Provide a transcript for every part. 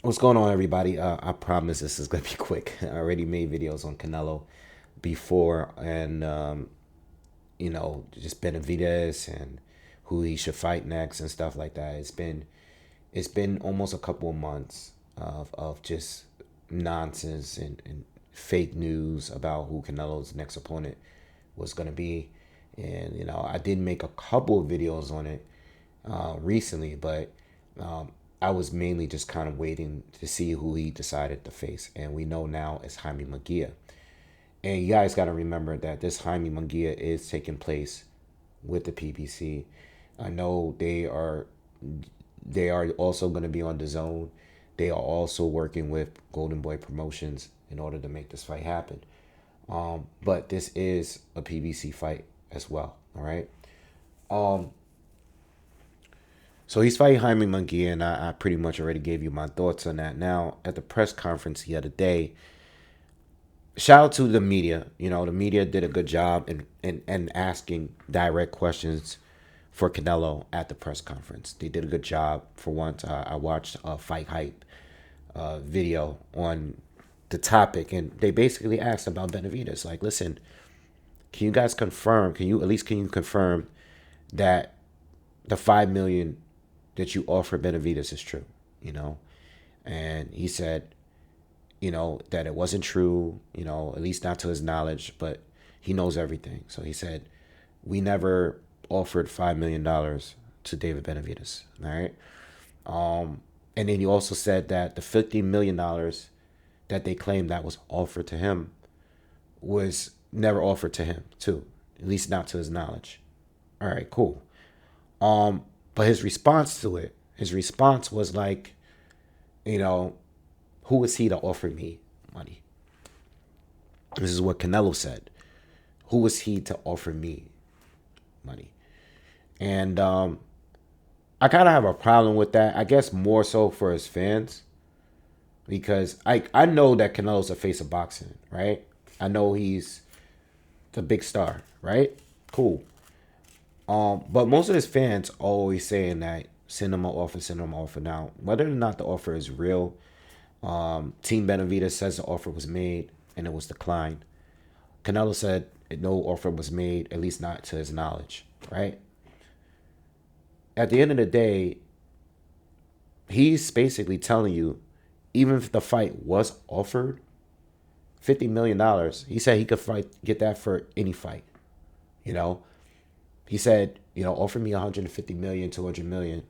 What's going on, everybody? I promise this is gonna be quick. I already made videos on Canelo before, and just Benavidez and who he should fight next and stuff like that. It's been almost a couple of months of just nonsense and fake news about who Canelo's next opponent was gonna be, and I did make a couple of videos on it recently, but I was mainly just kind of waiting to see who he decided to face. And we know now it's Jaime Munguia. And you guys got to remember that this Jaime Munguia is taking place with the PBC. I know they are also going to be on dazn. They are also working with Golden Boy Promotions in order to make this fight happen. But this is a PBC fight as well. All right. Um, So he's fighting Jaime Munguia, and I pretty much already gave you my thoughts on that. Now, at the press conference the other day, shout out to the media. The media did a good job in asking direct questions for Canelo at the press conference. They did a good job. For once, I watched a Fight Hype video on the topic, and they basically asked about Benavidez. Like, listen, can you guys confirm? Can you confirm that the 5 million that you offer Benavidez is true? You know, and he said, that it wasn't true. At least not to his knowledge, but he knows everything. So he said, we never offered $5 million to David Benavidez. All right. And then he also said that the $50 million that they claimed that was offered to him was never offered to him too, at least not to his knowledge. All right, cool. But his response was like, you know, who is he to offer me money? This is what Canelo said. Who is he to offer me money? And I kind of have a problem with that. I guess more so for his fans, because I know that Canelo's a face of boxing, right? I know he's the big star, right? Cool. But most of his fans always saying that send him an offer, send him an offer. Now, whether or not the offer is real, Team Benavidez says the offer was made and it was declined. Canelo said no offer was made, at least not to his knowledge, right? At the end of the day, he's basically telling you, even if the fight was offered, $50 million, he said he could get that for any fight. You know, he said, offer me 150 million, 200 million.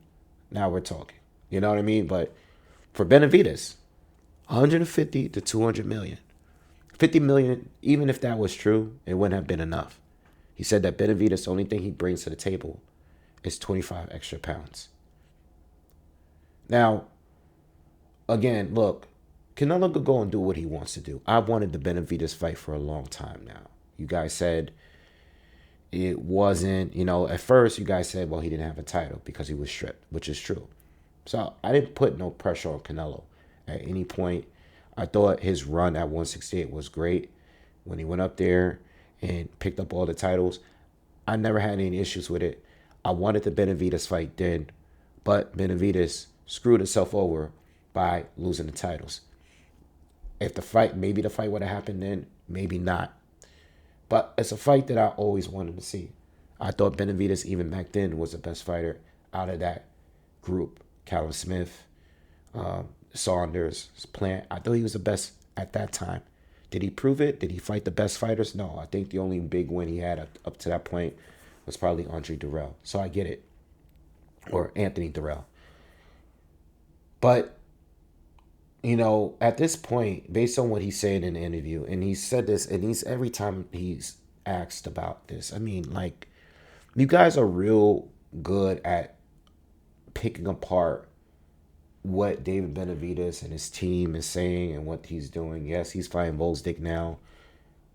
Now we're talking. You know what I mean? But for Benavidez, 150 to 200 million. 50 million, even if that was true, it wouldn't have been enough. He said that Benavidez, the only thing he brings to the table is 25 extra pounds. Now, again, look, Canelo could go and do what he wants to do. I wanted the Benavidez fight for a long time now. You guys said it wasn't, at first you guys said, well, he didn't have a title because he was stripped, which is true. So I didn't put no pressure on Canelo at any point. I thought his run at 168 was great when he went up there and picked up all the titles. I never had any issues with it. I wanted the Benavidez fight then, but Benavidez screwed himself over by losing the titles. If maybe the fight would have happened then, maybe not. But it's a fight that I always wanted to see. I thought Benavidez, even back then, was the best fighter out of that group. Callum Smith, Saunders, Plant. I thought he was the best at that time. Did he prove it? Did he fight the best fighters? No. I think the only big win he had up to that point was probably Andre Durrell. So I get it. Or Anthony Durrell. But, at this point, based on what he said in the interview, and he said this, and every time he's asked about this, I mean, like, you guys are real good at picking apart what David Benavidez and his team is saying and what he's doing. Yes, he's fighting Volstik now.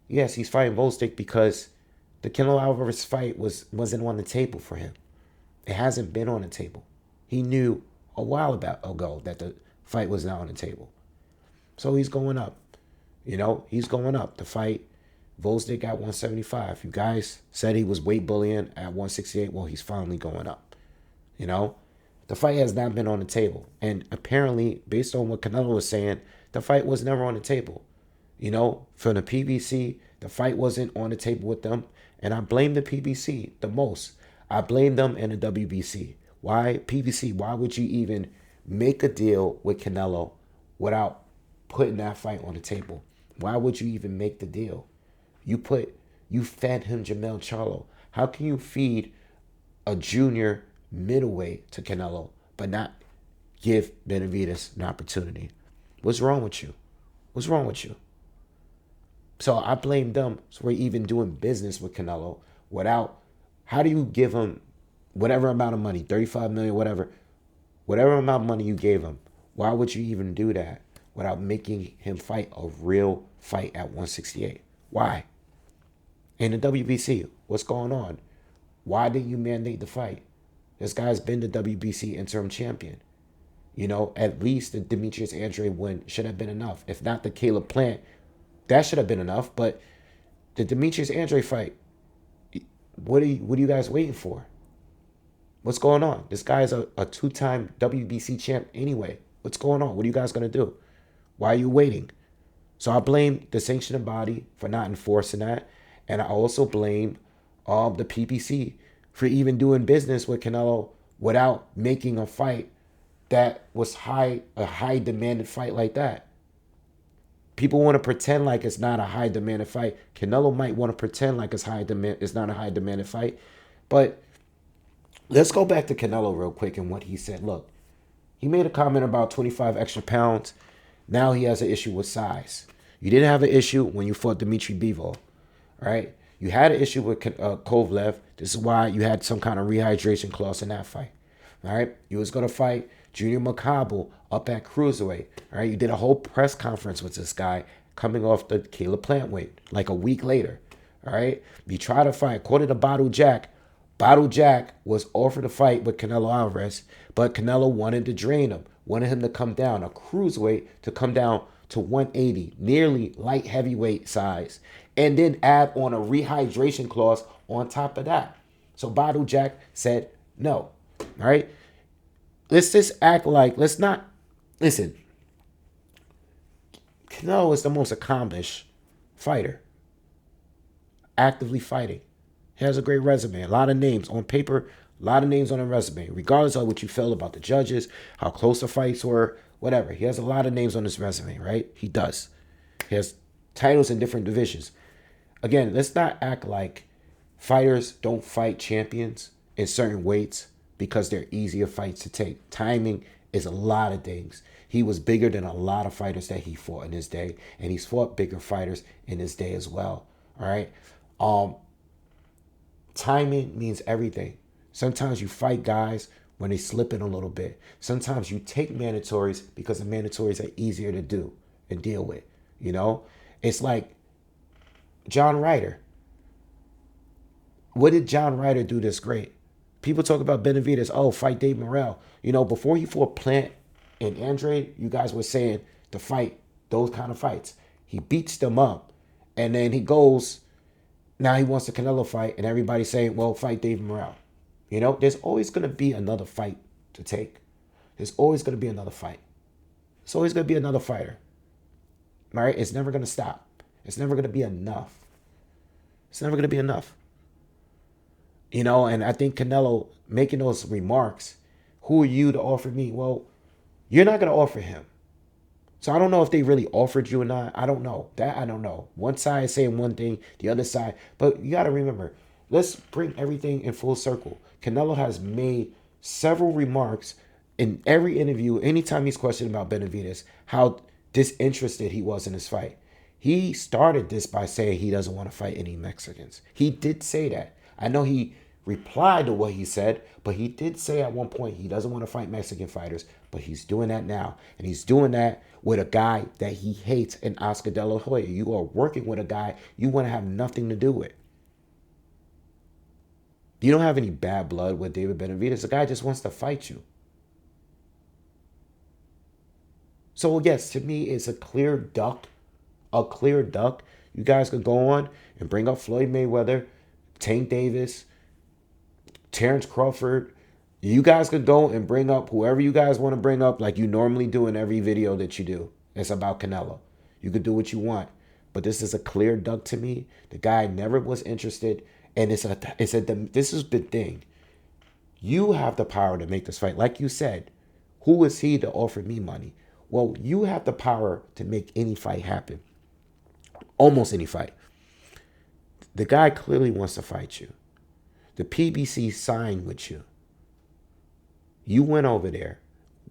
Yes, he's fighting Volstik because the Canelo Alvarez fight wasn't on the table for him. It hasn't been on the table. He knew a while ago that the fight was not on the table. So he's going up. He's going up. The fight, Volstik at 175. You guys said he was weight bullying at 168. Well, he's finally going up. You know? The fight has not been on the table. And apparently, based on what Canelo was saying, the fight was never on the table. You know, for the PBC, the fight wasn't on the table with them. And I blame the PBC the most. I blame them and the WBC. Why, PBC, why would you even make a deal with Canelo without putting that fight on the table? Why would you even make the deal? You fed him Jamel Charlo. How can you feed a junior middleweight to Canelo, but not give Benavidez an opportunity? What's wrong with you? What's wrong with you? So I blame them for even doing business with Canelo without, how do you give him whatever amount of money, 35 million, whatever amount of money you gave him? Why would you even do that without making him fight a real fight at 168? Why? In the WBC, what's going on? Why didn't you mandate the fight? This guy's been the WBC interim champion. You know, at least the Demetrius Andrade win should have been enough. If not the Caleb Plant, that should have been enough. But the Demetrius Andrade fight, what are you guys waiting for? What's going on? This guy is a two-time WBC champ anyway. What's going on? What are you guys going to do? Why are you waiting? So I blame the sanctioning body for not enforcing that. And I also blame the PBC for even doing business with Canelo without making a fight that was a high demanded fight like that. People want to pretend like it's not a high demanded fight. Canelo might want to pretend like it's not a high demanded fight. But let's go back to Canelo real quick and what he said. Look, he made a comment about 25 extra pounds. Now he has an issue with size. You didn't have an issue when you fought Dmitry Bivol, right? You had an issue with Kovalev. This is why you had some kind of rehydration clause in that fight, all right? You was going to fight Junior Maccabi up at cruiserweight, all right? You did a whole press conference with this guy coming off the Caleb Plant weight like a week later, all right? You tried to fight, according to Bottle Jack was offered a fight with Canelo Alvarez, but Canelo wanted to drain him, wanted him to come down, a cruiserweight to come down to 180, nearly light heavyweight size, and then add on a rehydration clause on top of that. So Badu Jack said no. All right? Let's just act like, let's not, listen, Canelo is the most accomplished fighter, actively fighting. He has a great resume, a lot of names on paper, a lot of names on a resume, regardless of what you felt about the judges, how close the fights were, whatever. He has a lot of names on his resume, right? He does. He has titles in different divisions. Again, let's not act like fighters don't fight champions in certain weights because they're easier fights to take. Timing is a lot of things. He was bigger than a lot of fighters that he fought in his day, and he's fought bigger fighters in his day as well. All right. Timing means everything. Sometimes you fight guys when they slip in a little bit. Sometimes you take mandatories because the mandatories are easier to do and deal with. You know, it's like John Ryder. What did John Ryder do that's great? People talk about Benavidez. Oh, fight Dave Morrell. You know, before he fought Plant and Andrade, you guys were saying to fight those kind of fights. He beats them up, and then he goes. Now he wants the Canelo fight, and everybody's saying, well, fight Dave Morrell. You know, there's always going to be another fight to take. There's always going to be another fight. It's always going to be another fighter. All right? It's never going to stop. It's never going to be enough. It's never going to be enough. You know, and I think Canelo making those remarks, who are you to offer me? Well, you're not going to offer him. So I don't know if they really offered you or not. I don't know. That I don't know. One side is saying one thing, the other side. But you got to remember, let's bring everything in full circle. Canelo has made several remarks in every interview, anytime he's questioned about Benavidez, how disinterested he was in his fight. He started this by saying he doesn't want to fight any Mexicans. He did say that. I know he replied to what he said, but he did say at one point he doesn't want to fight Mexican fighters, but he's doing that now. And he's doing that with a guy that he hates in Oscar De La Hoya. You are working with a guy you want to have nothing to do with. You don't have any bad blood with David Benavidez. The guy just wants to fight you. So yes, to me, it's a clear duck. A clear duck. You guys could go on and bring up Floyd Mayweather, Tank Davis, Terrence Crawford, You guys could go and bring up whoever you guys want to bring up like you normally do in every video that you do. It's about Canelo. You could do what you want. But this is a clear duck to me. The guy never was interested. And this is the thing. You have the power to make this fight. Like you said, who is he to offer me money? Well, you have the power to make any fight happen. Almost any fight. The guy clearly wants to fight you. The PBC signed with you. You went over there.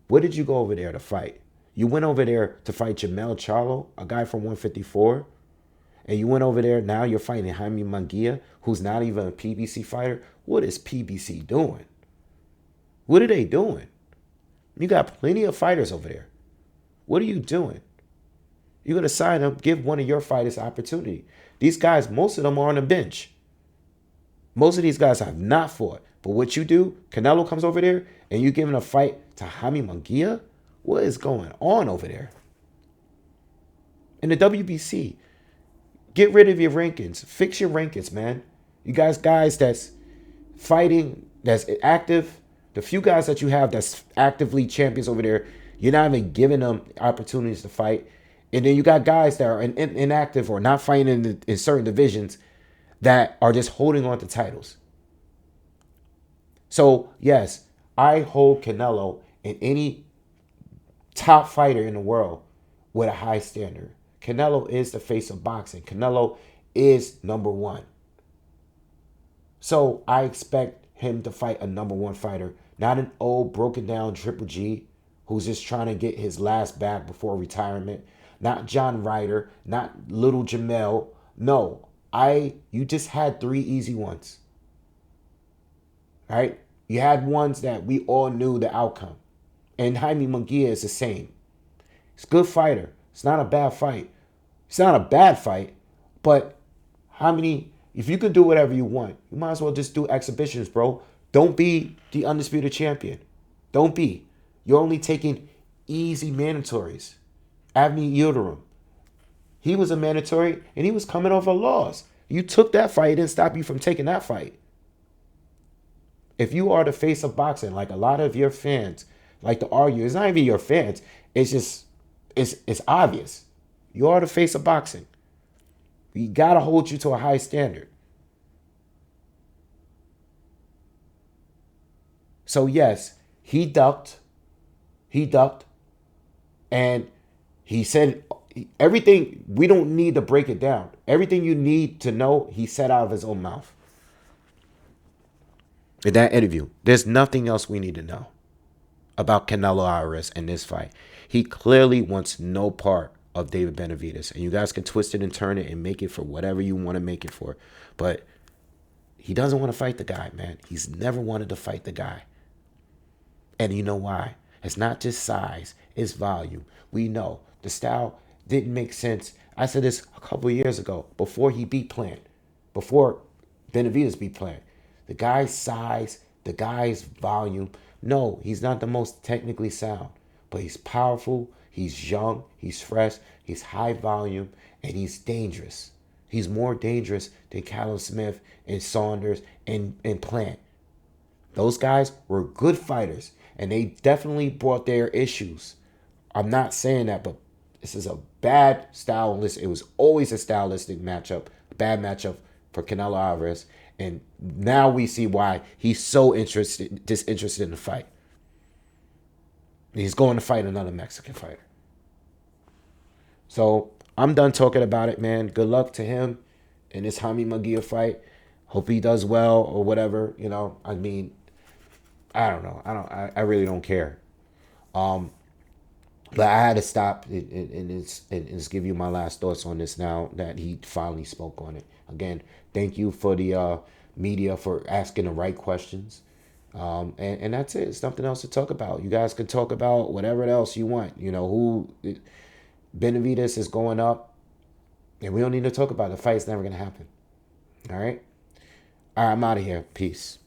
What did you go over there to fight? You went over there to fight Jamel Charlo, a guy from 154. And you went over there, now you're fighting Jaime Munguia, who's not even a PBC fighter. What is PBC doing? What are they doing? You got plenty of fighters over there. What are you doing? You're going to sign up, give one of your fighters an opportunity. These guys, most of them are on the bench. Most of these guys have not fought. But what you do, Canelo comes over there and you giving a fight to Jaime Munguia? What is going on over there? In the WBC, get rid of your rankings. Fix your rankings, man. You guys that's fighting, that's active, the few guys that you have that's actively champions over there, you're not even giving them opportunities to fight. And then you got guys that are inactive or not fighting in certain divisions that are just holding on to titles. So, yes, I hold Canelo and any top fighter in the world with a high standard. Canelo is the face of boxing. Canelo is number one. So I expect him to fight a number one fighter, not an old broken down Triple G who's just trying to get his last bag before retirement. Not John Ryder, not little Jamel. No, you just had 3 easy ones. Right? You had ones that we all knew the outcome. And Jaime Munguia is the same. He's a good fighter. It's not a bad fight. It's not a bad fight, but if you could do whatever you want, you might as well just do exhibitions, bro. Don't be the undisputed champion. Don't be. You're only taking easy mandatories. Avni Yildirim, he was a mandatory and he was coming off a loss. You took that fight, it didn't stop you from taking that fight. If you are the face of boxing, like a lot of your fans like to argue, it's not even your fans. It's just, it's obvious. You are the face of boxing. We got to hold you to a high standard. So yes, he ducked. And he said everything. We don't need to break it down. Everything you need to know, he said out of his own mouth. In that interview, there's nothing else we need to know about Canelo Alvarez and this fight. He clearly wants no part of David Benavidez. And you guys can twist it and turn it and make it for whatever you want to make it for. But he doesn't want to fight the guy, man. He's never wanted to fight the guy. And you know why? It's not just size, it's volume. We know the style didn't make sense. I said this a couple of years ago, before he beat Plant, before Benavidez beat Plant. The guy's size, the guy's volume. No, he's not the most technically sound, but he's powerful. He's young, he's fresh, he's high volume, and he's dangerous. He's more dangerous than Callum Smith and Saunders and Plant. Those guys were good fighters, and they definitely brought their issues. I'm not saying that, but this is a bad stylistic. It was always a stylistic matchup, a bad matchup for Canelo Alvarez. And now we see why he's so disinterested in the fight. He's going to fight another Mexican fighter. So I'm done talking about it, man. Good luck to him in this Jaime Munguia fight. Hope he does well or whatever. You know, I mean, I don't know. I really don't care. But I had to stop and just give you my last thoughts on this now that he finally spoke on it. Again, thank you for the media for asking the right questions. And that's it. It's nothing else to talk about. You guys can talk about whatever else you want. You know, Benavidez is going up. And we don't need to talk about it. The fight's never going to happen. All right? All right, I'm out of here. Peace.